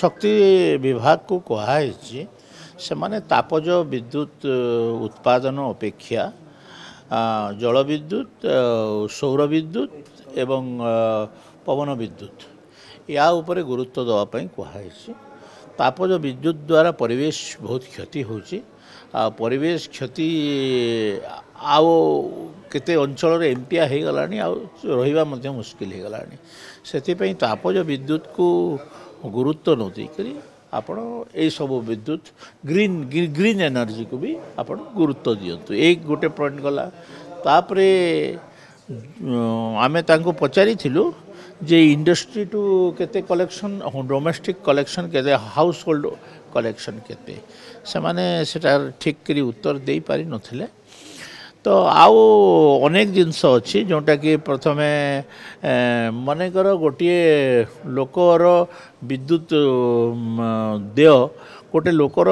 शक्ति विभाग को कहुई से माने तापज विद्युत उत्पादन अपेक्षा जल विद्युत सौर विद्युत एवं पवन विद्युत या उपरे गुरुत्व देवाई कहुई। तापज विद्युत द्वारा परिवेश बहुत क्षति होची परिवेश क्षति आउ केते अंचल एमपिया हो गलानी रहिबा मध्य मुश्किल हो गलानी से तापज विद्युत को गुरुत्व न देकरी आपण ए सब विद्युत ग्रीन ग्रीन एनर्जी को भी आपण गुरुत्व दियंतु एक गोटे पॉइंट गला तापरे आमे तांको पचारि थिलु जे इंडस्ट्री टू केते कलेक्शन डोमेस्टिक कलेक्शन केते हाउस होल्ड कलेक्शन केते से माने सेटा ठीक करी उत्तर दे पारि नथिले। तो आउ अनेक जिनस अच्छी जोटा कि प्रथमे मनकर गोटे लोकर विद्युत देय गोटे लोकर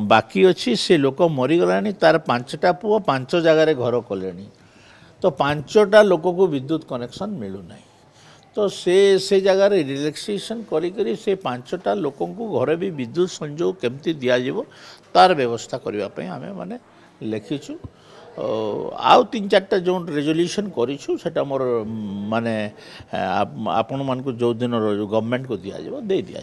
बाकी अच्छी से लोक मरीगला तार 5टा पुओ 5 जगार घर कले तो 5टा लोक को विद्युत कनेक्शन मिलूना तो से जगार रिलैक्सेशन करी से 5टा लोक घर भी विद्युत संजोग केमती दिज्व तार व्यवस्था करने आम मैंने लिखीचु आउ 3-4टा जो रेजोल्यूशन करूँ से मोर माने आपण मान जो दिन गवर्नमेंट को दि जाव दे दिया।